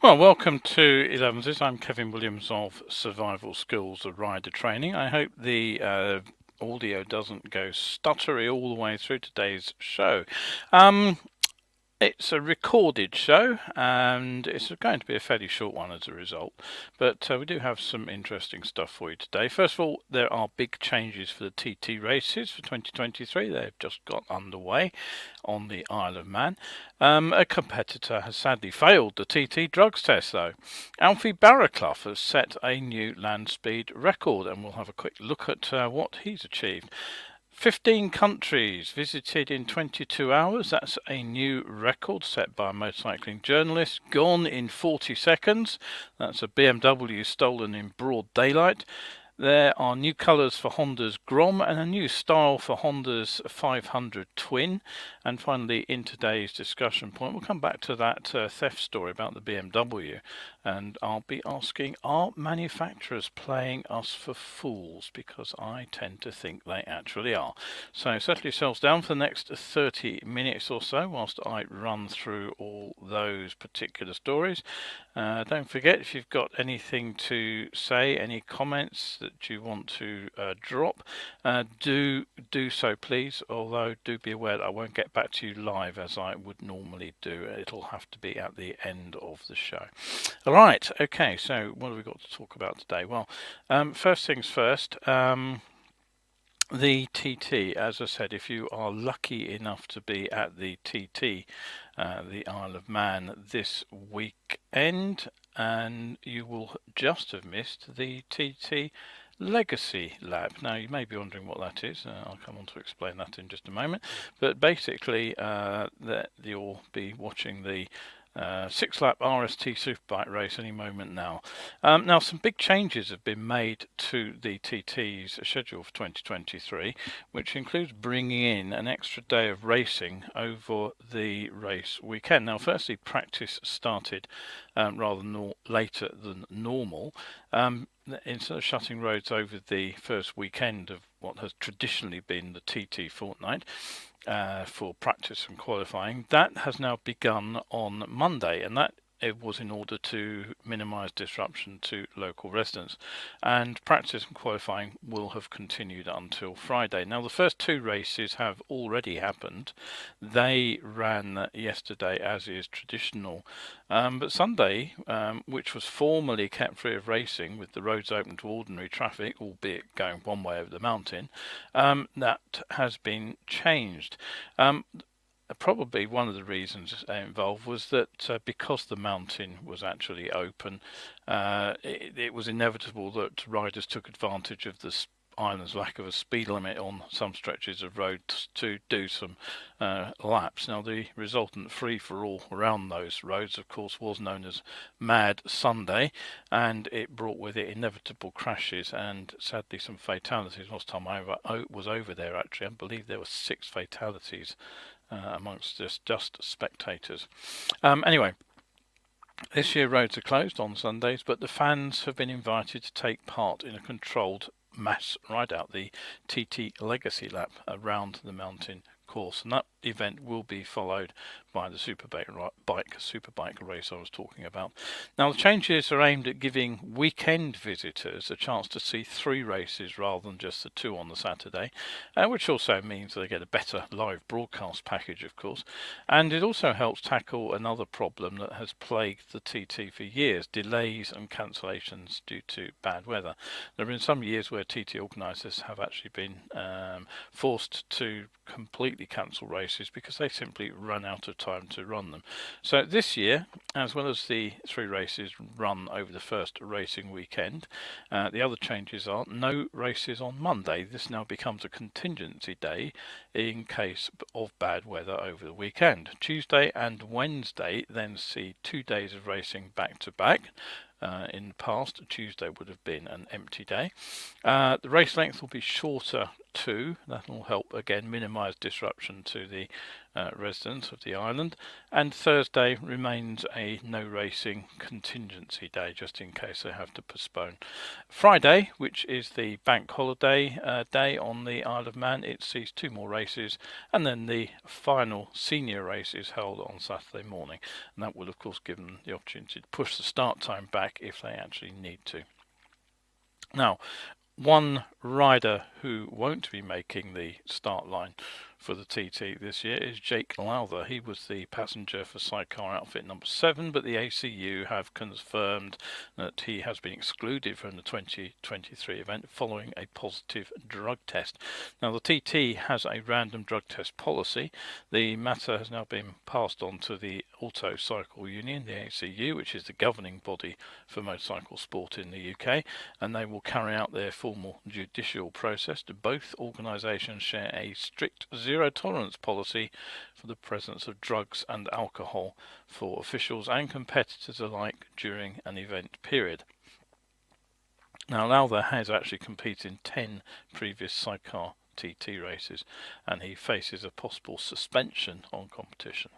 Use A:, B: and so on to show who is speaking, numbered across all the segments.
A: Well, welcome to Elevenses. I'm Kevin Williams of Survival Skills Rider Training. I hope the audio doesn't go stuttery all the way through today's show. It's a recorded show, and it's going to be a fairly short one as a result, but we do have some interesting stuff for you today. First of all, there are big changes for the TT races for 2023. They've just got underway on the Isle of Man. A competitor has sadly failed the TT drugs test, though. Alfie Barraclough has set a new land speed record, and we'll have a quick look at what he's achieved. 15 countries visited in 22 hours. That's a new record set by a motorcycling journalist. Gone in 40 seconds. That's a BMW stolen in broad daylight. There are new colours for Honda's Grom and a new style for Honda's 500 Twin. And finally, in today's discussion point, we'll come back to that theft story about the BMW. And I'll be asking, are manufacturers playing us for fools? Because I tend to think they actually are. So settle yourselves down for the next 30 minutes or so whilst I run through all those particular stories. Don't forget, if you've got anything to say, any comments that you want to drop, do so please, although do be aware that I won't get back to you live as I would normally do. It'll have to be at the end of the show. All right, okay, so what have we got to talk about today? Well, first things first, the TT, as I said, if you are lucky enough to be at the TT, the Isle of Man this weekend, and you will just have missed the TT Legacy Lab. Now you may be wondering what that is. I'll come on to explain that in just a moment, but basically that you'll be watching the 6-lap RST Superbike race any moment now. Now some big changes have been made to the TT's schedule for 2023, which includes bringing in an extra day of racing over the race weekend. Now firstly, practice started rather later than normal. Instead of shutting roads over the first weekend of what has traditionally been the TT fortnight for practice and qualifying, that has now begun on Monday, and that it was in order to minimise disruption to local residents, and practice and qualifying will have continued until Friday. Now the first two races have already happened. They ran yesterday as is traditional, but Sunday, which was formally kept free of racing with the roads open to ordinary traffic, albeit going one way over the mountain, that has been changed. Probably one of the reasons involved was that because the mountain was actually open, it was inevitable that riders took advantage of the island's lack of a speed limit on some stretches of road to do some laps. Now the resultant free-for-all around those roads, of course, was known as Mad Sunday, and it brought with it inevitable crashes and sadly some fatalities. Last time I was over there, actually, I believe there were 6 fatalities amongst just spectators. Anyway, this year roads are closed on Sundays, but the fans have been invited to take part in a controlled mass ride out, the TT Legacy Lap, around the mountain course, and that event will be followed by the superbike race I was talking about. Now the changes are aimed at giving weekend visitors a chance to see 3 races rather than just the 2 on the Saturday, which also means they get a better live broadcast package, of course, and it also helps tackle another problem that has plagued the TT for years: delays and cancellations due to bad weather. There have been some years where TT organisers have actually been forced to completely cancel races because they simply run out of time to run them. So this year, as well as the 3 races run over the first racing weekend, the other changes are no races on Monday. This now becomes a contingency day in case of bad weather over the weekend. Tuesday and Wednesday then see 2 days of racing back to back. In the past, Tuesday would have been an empty day. The race length will be shorter too. That will help again minimise disruption to the residents of the island. And Thursday remains a no racing contingency day, just in case they have to postpone. Friday, which is the bank holiday day on the Isle of Man, it sees 2 more races, and then the final senior race is held on Saturday morning, and that will of course give them the opportunity to push the start time back if they actually need to. Now, one rider who won't be making the start line for the TT this year is Jake Lowther. He was the passenger for sidecar outfit number 7, but the ACU have confirmed that he has been excluded from the 2023 event following a positive drug test. Now the TT has a random drug test policy. The matter has now been passed on to the Auto Cycle Union, the ACU, which is the governing body for motorcycle sport in the UK, and they will carry out their formal judicial process. Both organisations share a strict zero tolerance policy for the presence of drugs and alcohol for officials and competitors alike during an event period. Now Lowther has actually competed in 10 previous sidecar TT races, and he faces a possible suspension on competition.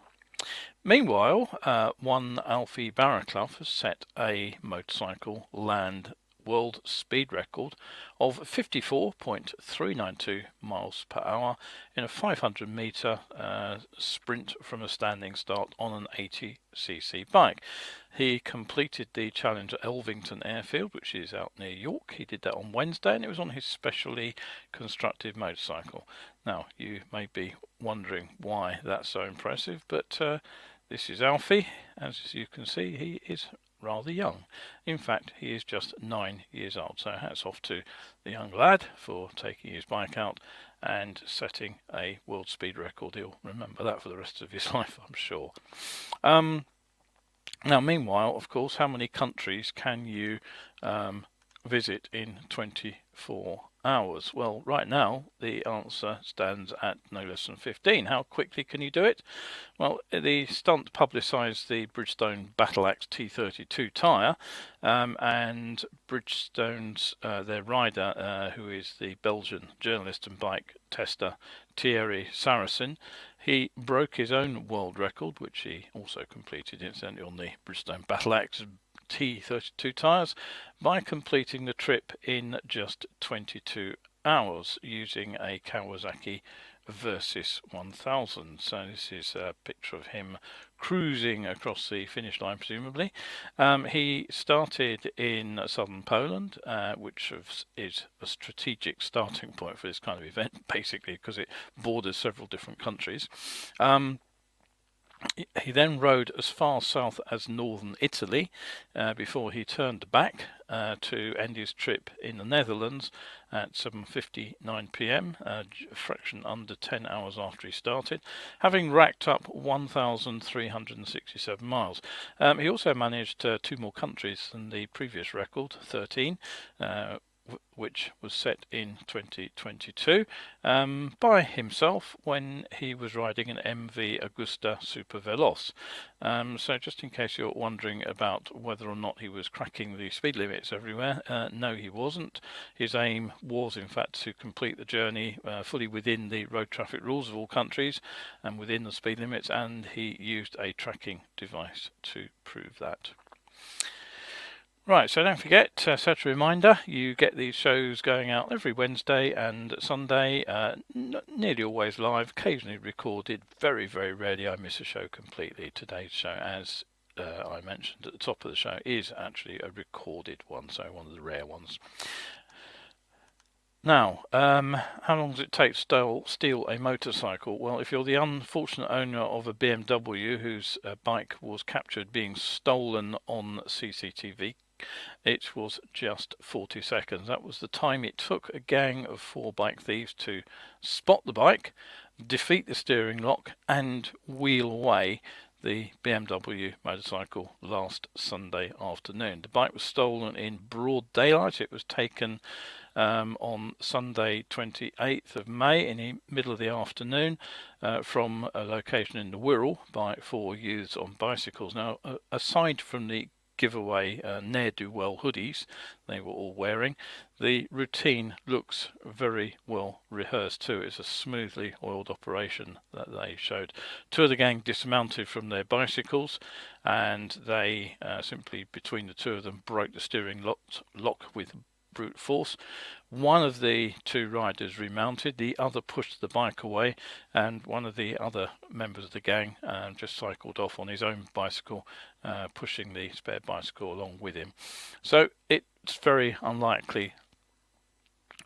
A: Meanwhile, one Alfie Barraclough has set a motorcycle land world speed record of 54.392 miles per hour in a 500 metre sprint from a standing start on an 80cc bike. He completed the challenge at Elvington Airfield, which is out near York. He did that on Wednesday, and it was on his specially constructed motorcycle. Now, you may be wondering why that's so impressive, but this is Alfie. As you can see, he is rather young. In fact, he is just 9 years old, so hats off to the young lad for taking his bike out and setting a world speed record. He'll remember that for the rest of his life, I'm sure. Now, meanwhile, of course, how many countries can you visit in 24 hours? Well, right now the answer stands at no less than 15. How quickly can you do it? Well, the stunt publicised the Bridgestone Battle Axe T32 tyre, and Bridgestone's their rider, who is the Belgian journalist and bike tester Thierry Saracen, he broke his own world record, which he also completed incidentally on the Bridgestone Battle Axe T32 tyres, by completing the trip in just 22 hours using a Kawasaki Versys 1000. So this is a picture of him cruising across the finish line, presumably. He started in southern Poland, which is a strategic starting point for this kind of event, basically because it borders several different countries. He then rode as far south as northern Italy before he turned back to end his trip in the Netherlands at 7:59 p.m, a fraction under 10 hours after he started, having racked up 1,367 miles. He also managed 2 more countries than the previous record, 13, which was set in 2022 by himself when he was riding an MV Agusta Super Veloce. So just in case you're wondering about whether or not he was cracking the speed limits everywhere, no, he wasn't. His aim was in fact to complete the journey fully within the road traffic rules of all countries and within the speed limits, and he used a tracking device to prove that. Right, so don't forget, set a reminder, you get these shows going out every Wednesday and Sunday, nearly always live, occasionally recorded. Very, very rarely I miss a show completely. Today's show, as I mentioned at the top of the show, is actually a recorded one, so one of the rare ones. Now, how long does it take to steal a motorcycle? Well, if you're the unfortunate owner of a BMW whose bike was captured being stolen on CCTV, it was just 40 seconds. That was the time it took a gang of 4 bike thieves to spot the bike, defeat the steering lock, and wheel away the BMW motorcycle last Sunday afternoon. The bike was stolen in broad daylight. It was taken on Sunday 28th of May in the middle of the afternoon from a location in the Wirral by 4 youths on bicycles. Now, aside from the giveaway ne'er-do-well hoodies they were all wearing, the routine looks very well rehearsed too. It's a smoothly oiled operation that they showed. 2 of the gang dismounted from their bicycles and they simply, between the 2 of them, broke the steering lock with brute force. One of the 2 riders remounted, the other pushed the bike away, and one of the other members of the gang just cycled off on his own bicycle, pushing the spare bicycle along with him. So it's very unlikely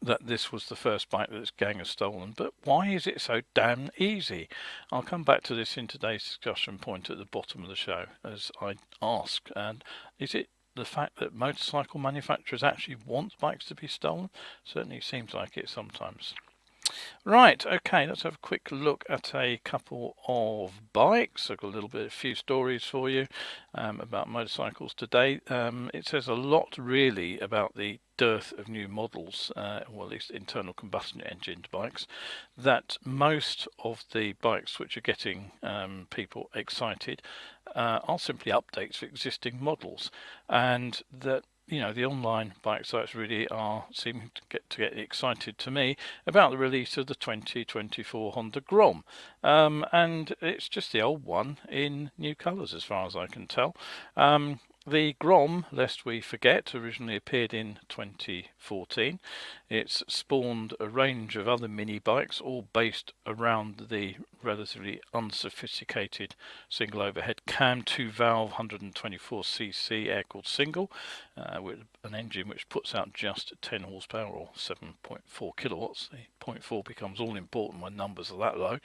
A: that this was the first bike that this gang has stolen. But why is it so damn easy? I'll come back to this in today's discussion point at the bottom of the show, as I ask. And is it the fact that motorcycle manufacturers actually want bikes to be stolen? Certainly seems like it sometimes. Right, okay, let's have a quick look at a couple of bikes. I've got a few stories for you about motorcycles today. It says a lot really about the dearth of new models, well, at least internal combustion engine bikes, that most of the bikes which are getting people excited are simply updates for existing models, and that the online bike sites really are seeming to get excited to me about the release of the 2024 Honda Grom, and it's just the old one in new colours as far as I can tell. The Grom, lest we forget, originally appeared in 2014. It's spawned a range of other mini bikes, all based around the relatively unsophisticated single overhead cam 2-valve 124cc air-cooled single with an engine which puts out just 10 horsepower or 7.4 kilowatts. The 0.4 becomes all important when numbers are that low.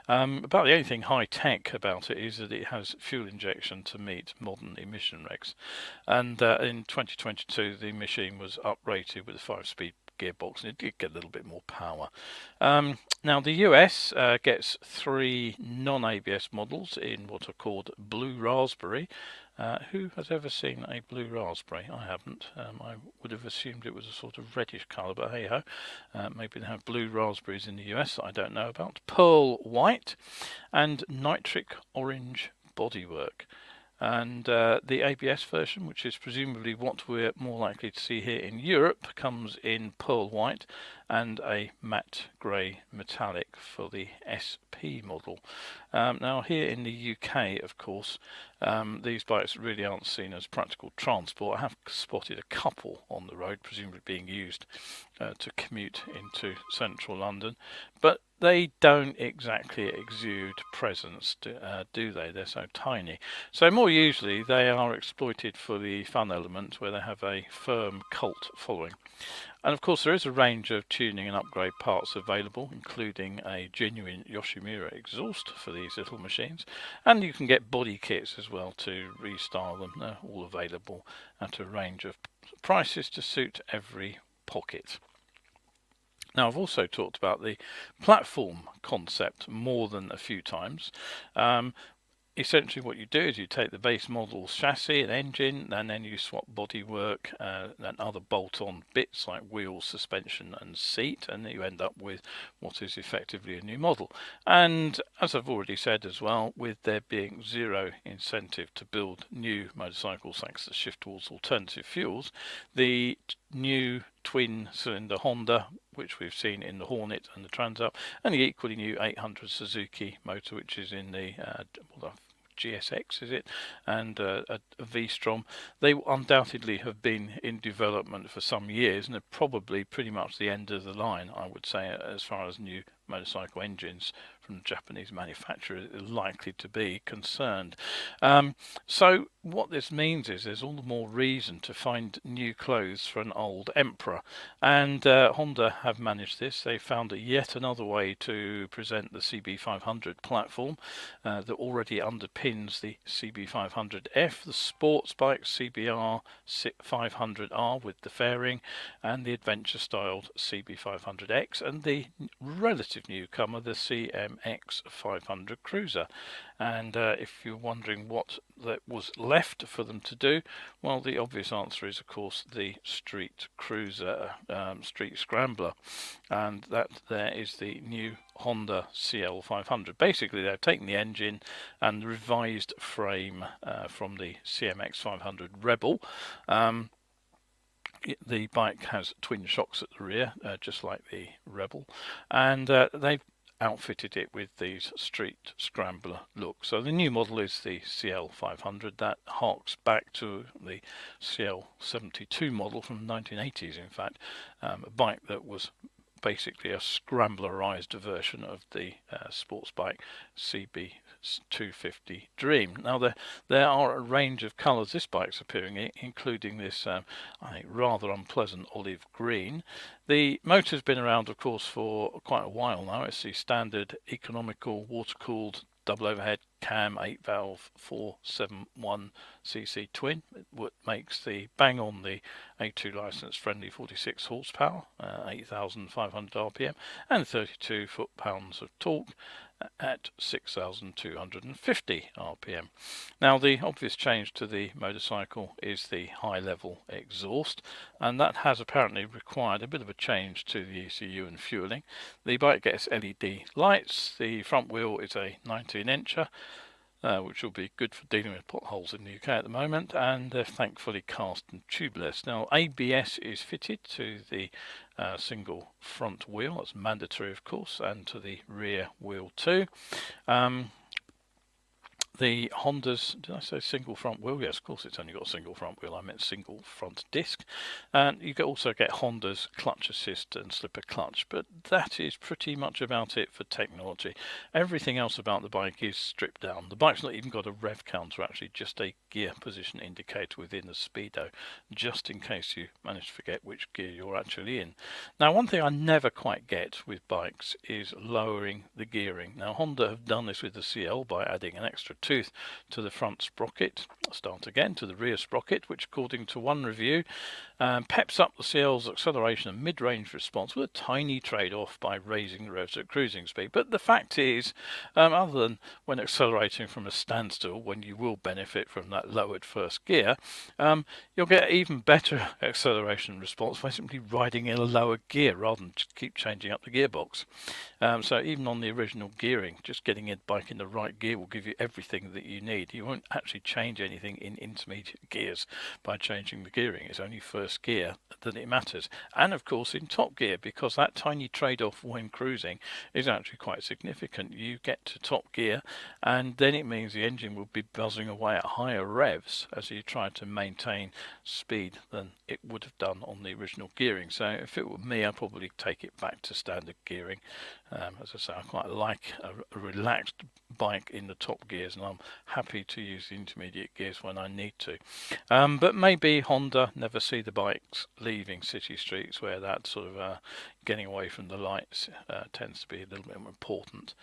A: About the only thing high-tech about it is that it has fuel injection to meet modern emission regs. And in 2022 the machine was uprated with a 5-speed gearbox, and it did get a little bit more power. Now the US gets 3 non-ABS models in what are called Blue Raspberry. Who has ever seen a Blue Raspberry? I haven't. I would have assumed it was a sort of reddish colour, but hey ho. Maybe they have Blue Raspberries in the US that I don't know about. Pearl White and Nitric Orange bodywork. And the ABS version, which is presumably what we're more likely to see here in Europe, comes in pearl white and a matte grey metallic for the SP model. Now here in the UK, of course, these bikes really aren't seen as practical transport. I have spotted a couple on the road, presumably being used to commute into central London, but they don't exactly exude presence, do they? They're so tiny. So more usually they are exploited for the fun element, where they have a firm cult following. And of course there is a range of tuning and upgrade parts available, including a genuine Yoshimura exhaust for these little machines, and you can get body kits as well to restyle them. They're all available at a range of prices to suit every pocket. Now, I've also talked about the platform concept more than a few times. Essentially what you do is you take the base model's chassis and engine, and then you swap bodywork and other bolt-on bits like wheels, suspension and seat, and you end up with what is effectively a new model. And as I've already said as well, with there being zero incentive to build new motorcycles thanks to shift towards alternative fuels, the new twin-cylinder Honda, which we've seen in the Hornet and the Transalp, and the equally new 800 Suzuki motor, which is in the GSX, is it, and a V-Strom. They undoubtedly have been in development for some years and are probably pretty much the end of the line, I would say, as far as new motorcycle engines from Japanese manufacturers are likely to be concerned. So what this means is there's all the more reason to find new clothes for an old emperor, and Honda have managed this. They found yet another way to present the CB500 platform that already underpins the CB500F, the sports bike CBR 500R with the fairing, and the adventure styled CB500X, and the relative newcomer, the CMX 500 Cruiser. And if you're wondering what that was left for them to do, well, the obvious answer is, of course, the street cruiser, street scrambler, and that there is the new Honda CL500. Basically, they've taken the engine and the revised frame from the CMX 500 Rebel. The bike has twin shocks at the rear, just like the Rebel, and they've outfitted it with these street scrambler look. So the new model is the CL500. That harks back to the CL72 model from the 1980s, in fact, a bike that was basically a scramblerized version of the sports bike CB250 Dream. Now there are a range of colours this bike's appearing in, including this I think rather unpleasant olive green. The motor's been around, of course, for quite a while now. It's the standard economical water-cooled double overhead cam 8-valve 471cc twin. What makes the bang on the A2 license friendly 46 horsepower, 8,500 RPM, and 32 foot-pounds of torque at 6,250 RPM. Now, the obvious change to the motorcycle is the high-level exhaust, and that has apparently required a bit of a change to the ECU and fueling. The bike gets LED lights. The front wheel is a 19-incher, which will be good for dealing with potholes in the UK at the moment, and they're thankfully cast and tubeless. Now, ABS is fitted to the single front wheel. That's mandatory, of course, and to the rear wheel too. The Honda's, did I say single front wheel? Yes, of course it's only got a single front wheel. I meant single front disc. And you can also get Honda's clutch assist and slipper clutch, but that is pretty much about it for technology. Everything else about the bike is stripped down. The bike's not even got a rev counter, actually, just a gear position indicator within the speedo, just in case you manage to forget which gear you're actually in. Now, one thing I never quite get with bikes is lowering the gearing. Now, Honda have done this with the CL by adding an extra tooth to the front sprocket, start again to the rear sprocket, which according to one review peps up the CL's acceleration and mid-range response with a tiny trade-off by raising the revs at cruising speed. But the fact is, other than when accelerating from a standstill, when you will benefit from that lowered first gear, you'll get even better acceleration response by simply riding in a lower gear rather than just keep changing up the gearbox. So even on the original gearing, just getting a bike in the right gear will give you everything that you need. You won't actually change anything in intermediate gears by changing the gearing. It's only first gear that it matters, and of course in top gear, because that tiny trade-off when cruising is actually quite significant. You get to top gear and then it means the engine will be buzzing away at higher revs as you try to maintain speed than it would have done on the original gearing. So if it were me, I'd probably take it back to standard gearing. As I say, I quite like a relaxed bike in the top gears, and I'm happy to use the intermediate gears when I need to. But maybe Honda never see the bikes leaving city streets where that sort of getting away from the lights tends to be a little bit more important.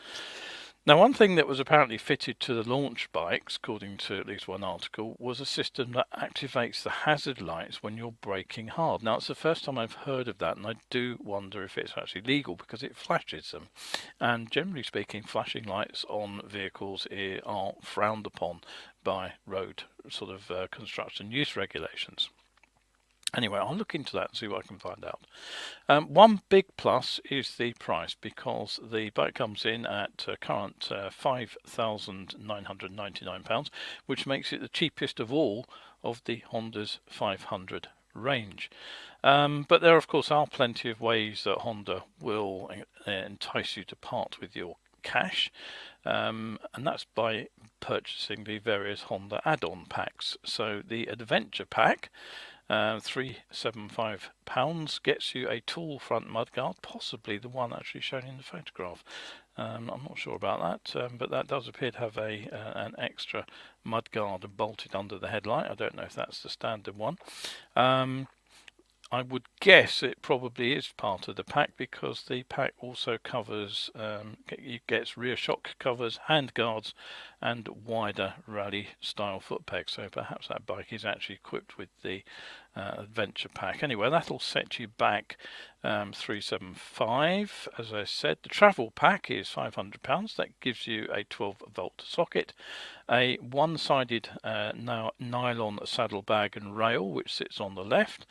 A: Now, one thing that was apparently fitted to the launch bikes, according to at least one article, was a system that activates the hazard lights when you're braking hard. Now, it's the first time I've heard of that, and I do wonder if it's actually legal because it flashes them. And generally speaking, flashing lights on vehicles are frowned upon by road sort of construction use regulations. Anyway, I'll look into that and see what I can find out. One big plus is the price, because the bike comes in at current £5,999, which makes it the cheapest of all of the Honda's 500 range. But there, of course, are plenty of ways that Honda will entice you to part with your cash, and that's by purchasing the various Honda add-on packs. So the Adventure Pack, £375, gets you a tall front mudguard, possibly the one actually shown in the photograph. I'm not sure about that, but that does appear to have an extra mudguard bolted under the headlight. I don't know if that's the standard one. I would guess it probably is part of the pack, because the pack also covers, gets rear shock covers, hand guards, and wider rally style foot pegs. So perhaps that bike is actually equipped with the Adventure Pack. Anyway, that'll set you back £375. As I said, the Travel Pack is £500. That gives you a 12-volt socket, a one-sided nylon saddlebag and rail, which sits on the left,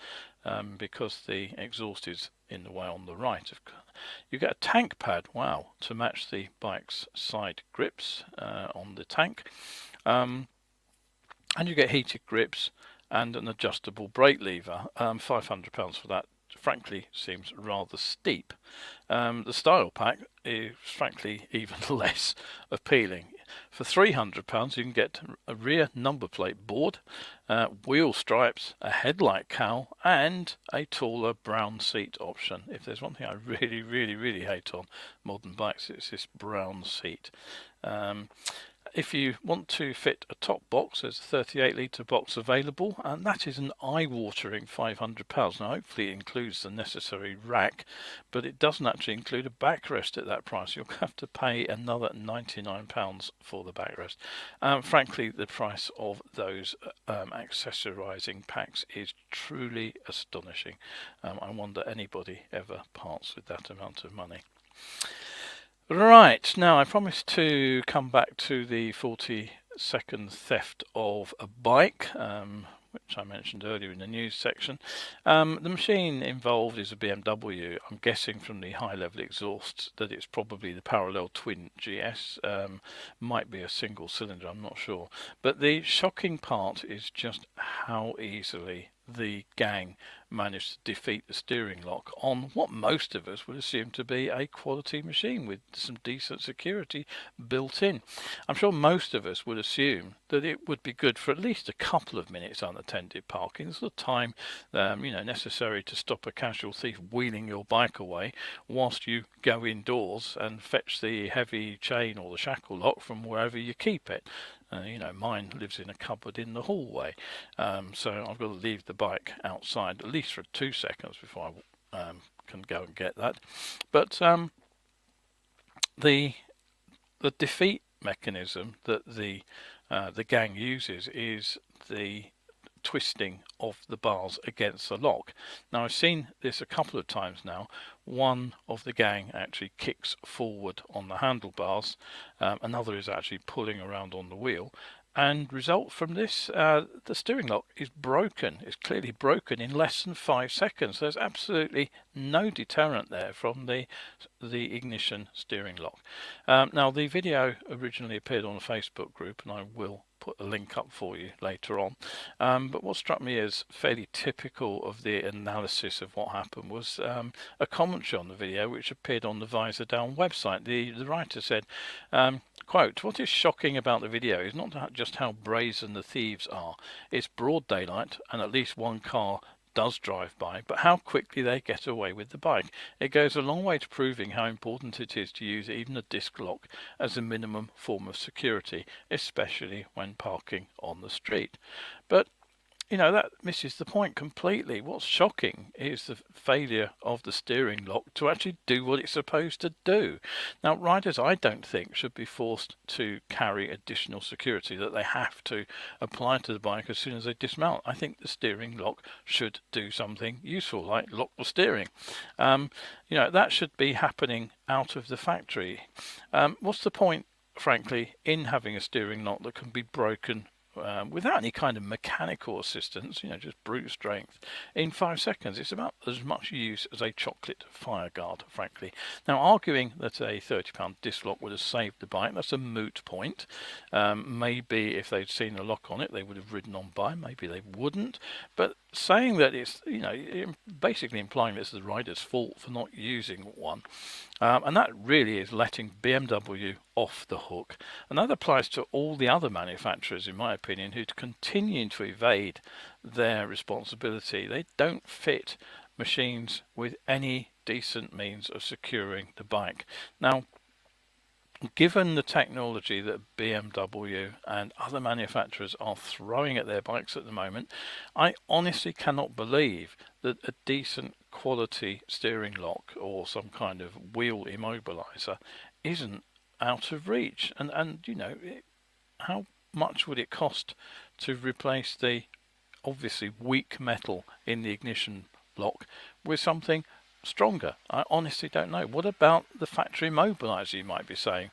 A: because the exhaust is in the way on the right. You get a tank pad, wow, to match the bike's side grips on the tank, and you get heated grips and an adjustable brake lever. £500 for that, frankly, seems rather steep. The Style Pack is frankly even less appealing. For £300 you can get a rear number plate board, wheel stripes, a headlight cowl, and a taller brown seat option. If there's one thing I really hate on modern bikes, it's this brown seat. If you want to fit a top box, there's a 38-litre box available, and that is an eye-watering £500. Now, hopefully it includes the necessary rack, but it doesn't actually include a backrest at that price. You'll have to pay another £99 for the backrest. Frankly, the price of those accessorising packs is truly astonishing. I wonder anybody ever parts with that amount of money. Right, now I promised to come back to the 40-second theft of a bike, which I mentioned earlier in the news section. The machine involved is a BMW. I'm guessing from the high-level exhausts that it's probably the parallel twin GS. Might be a single cylinder, I'm not sure. But the shocking part is just how easily the gang managed to defeat the steering lock on what most of us would assume to be a quality machine with some decent security built in. I'm sure most of us would assume that it would be good for at least a couple of minutes unattended parking, the sort of time necessary to stop a casual thief wheeling your bike away whilst you go indoors and fetch the heavy chain or the shackle lock from wherever you keep it. Mine lives in a cupboard in the hallway, so I've got to leave the bike outside at least for 2 seconds before I can go and get that. But the defeat mechanism that the gang uses is the twisting of the bars against the lock. Now, I've seen this a couple of times now. One of the gang actually kicks forward on the handlebars, another is actually pulling around on the wheel, and result from this, the steering lock is broken. It's clearly broken in less than 5 seconds. There's absolutely no deterrent there from the ignition steering lock. Now, the video originally appeared on a Facebook group, and I will put a link up for you later on. But what struck me as fairly typical of the analysis of what happened was a commentary on the video which appeared on the Visor Down website. The writer said, quote, "What is shocking about the video is not just how brazen the thieves are. It's broad daylight and at least one car does drive by, but how quickly they get away with the bike. It goes a long way to proving how important it is to use even a disc lock as a minimum form of security, especially when parking on the street." But that misses the point completely. What's shocking is the failure of the steering lock to actually do what it's supposed to do. Now, riders, I don't think, should be forced to carry additional security that they have to apply to the bike as soon as they dismount. I think the steering lock should do something useful, like lock the steering. That should be happening out of the factory. What's the point, frankly, in having a steering lock that can be broken without any kind of mechanical assistance, just brute strength, in 5 seconds? It's about as much use as a chocolate fire guard, frankly. Now, arguing that a £30 disc lock would have saved the bike, that's a moot point. Maybe if they'd seen a lock on it, they would have ridden on by. Maybe they wouldn't. But saying that it's, basically implying this is the rider's fault for not using one. And that really is letting BMW off the hook. And that applies to all the other manufacturers, in my opinion, who continue to evade their responsibility. They don't fit machines with any decent means of securing the bike. Now, given the technology that BMW and other manufacturers are throwing at their bikes at the moment, I honestly cannot believe that a decent quality steering lock or some kind of wheel immobilizer isn't out of reach. And you know, how much would it cost to replace the obviously weak metal in the ignition block with something stronger? I honestly don't know. What about the factory immobilizer, you might be saying?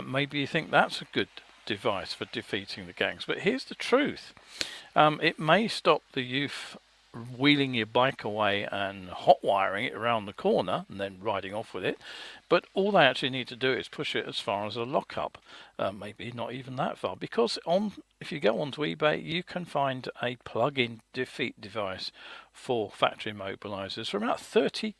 A: Maybe you think that's a good device for defeating the gangs, but here's the truth. It may stop the youth wheeling your bike away and hot wiring it around the corner and then riding off with it, but all they actually need to do is push it as far as a lockup, maybe not even that far, because if you go onto eBay you can find a plug-in defeat device for factory immobilizers for about £30,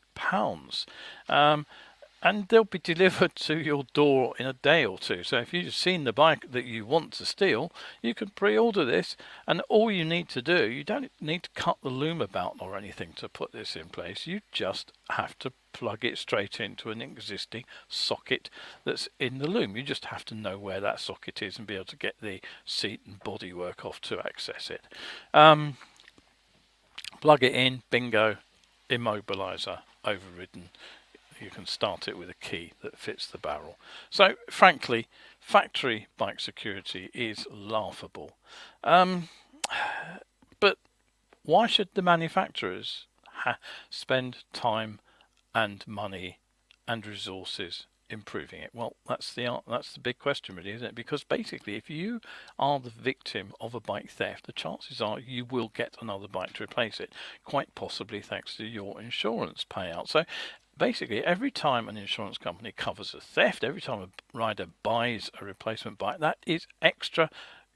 A: and they'll be delivered to your door in a day or two. So if you've seen the bike that you want to steal, you can pre-order this, and all you need to do, you don't need to cut the loom about or anything to put this in place. You just have to plug it straight into an existing socket that's in the loom. You just have to know where that socket is and be able to get the seat and bodywork off to access it. Plug it in, bingo, immobilizer overridden. You can start it with a key that fits the barrel. So frankly, factory bike security is laughable. But why should the manufacturers spend time and money and resources improving it? Well, that's the big question, really, isn't it? Because basically, if you are the victim of a bike theft, the chances are you will get another bike to replace it, quite possibly thanks to your insurance payout. So basically, every time an insurance company covers a theft, every time a rider buys a replacement bike, that is extra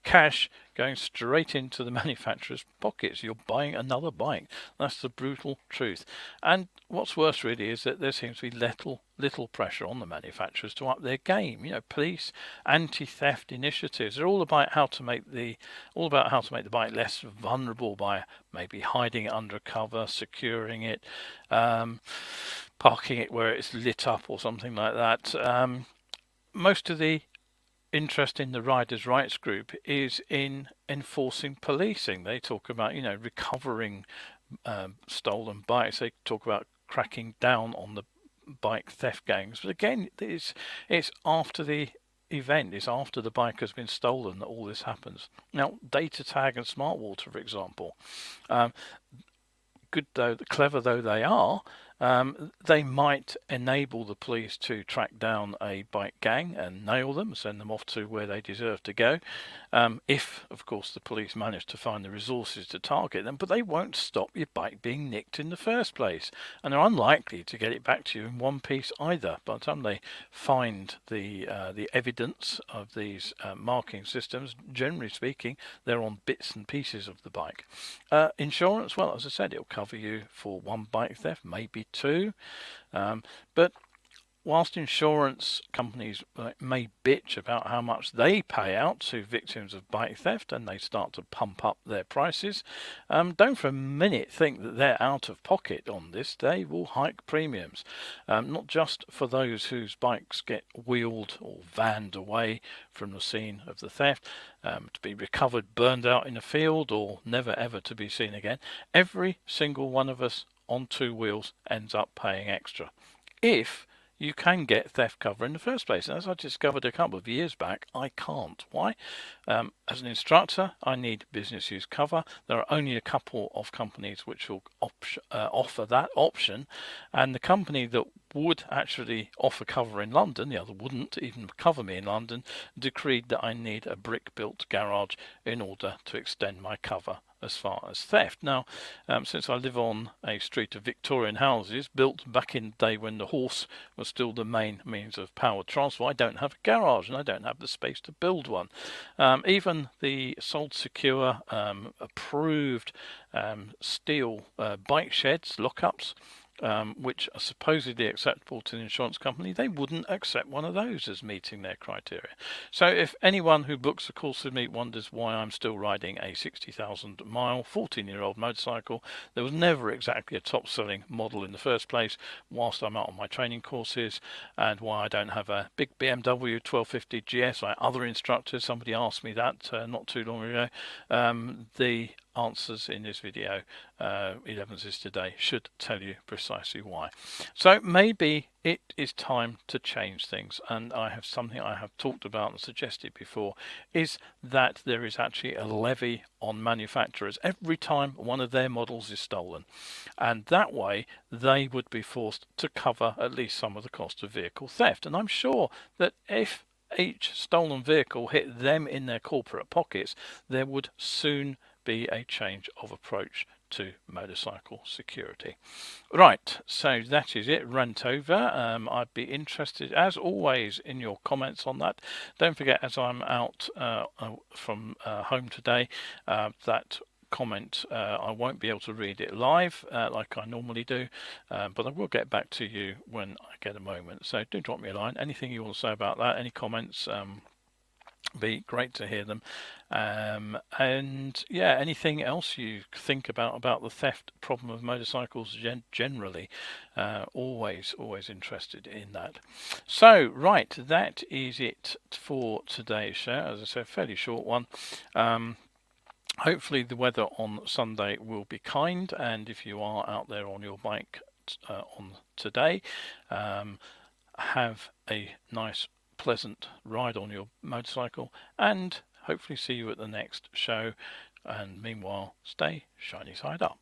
A: cash going straight into the manufacturer's pockets. You're buying another bike. That's the brutal truth. And what's worse really is that there seems to be little pressure on the manufacturers to up their game. You know, police anti-theft initiatives are all about how to make the bike less vulnerable by maybe hiding it under cover, securing it, parking it where it's lit up or something like that. Most of the interest in the riders' rights group is in enforcing policing. They talk about, you know, recovering stolen bikes. They talk about cracking down on the bike theft gangs. But again, it's after the event, it's after the bike has been stolen that all this happens. Now, data tag and smart water, for example, clever though they are, they might enable the police to track down a bike gang and nail them, send them off to where they deserve to go, if of course the police manage to find the resources to target them. But they won't stop your bike being nicked in the first place, and they're unlikely to get it back to you in one piece either. By the time they find the evidence of these marking systems, generally speaking, they're on bits and pieces of the bike. Insurance, well, as I said, it'll cover you for one bike theft, maybe two, but whilst insurance companies may bitch about how much they pay out to victims of bike theft, and they start to pump up their prices, don't for a minute think that they're out of pocket on this. They will hike premiums, not just for those whose bikes get wheeled or vanned away from the scene of the theft, to be recovered, burned out in a field, or never ever to be seen again. Every single one of us on two wheels ends up paying extra if you can get theft cover in the first place. And as I discovered a couple of years back, I can't. Why? As an instructor, I need business use cover. There are only a couple of companies which will offer that option, and the company that would actually offer cover in London, the other wouldn't even cover me in London, decreed that I need a brick-built garage in order to extend my cover as far as theft. Now, since I live on a street of Victorian houses built back in the day when the horse was still the main means of power transfer, I don't have a garage and I don't have the space to build one. Even the Sold Secure approved steel bike sheds, lockups, which are supposedly acceptable to the insurance company, they wouldn't accept one of those as meeting their criteria. So if anyone who books a course with me wonders why I'm still riding a 60,000 mile 14-year-old motorcycle that was never exactly a top-selling model in the first place whilst I'm out on my training courses, and why I don't have a big BMW 1250 GS like other instructors, somebody asked me that not too long ago, the answers in this video, 11s today, should tell you precisely why. So maybe it is time to change things, and I have something I have talked about and suggested before, is that there is actually a levy on manufacturers every time one of their models is stolen, and that way they would be forced to cover at least some of the cost of vehicle theft. And I'm sure that if each stolen vehicle hit them in their corporate pockets, there would soon be a change of approach to motorcycle security. Right, so that is it, rant over. I'd be interested as always in your comments on that. Don't forget, as I'm out from home today, that comment, I won't be able to read it live like I normally do, but I will get back to you when I get a moment. So do drop me a line, anything you want to say about that, any comments, be great to hear them. And yeah, anything else you think about the theft problem of motorcycles generally, always interested in that. So right, that is it for today's show. As I said, fairly short one. Hopefully the weather on Sunday will be kind, and if you are out there on your bike on today, have a nice pleasant ride on your motorcycle, and hopefully see you at the next show. And meanwhile, stay shiny side up.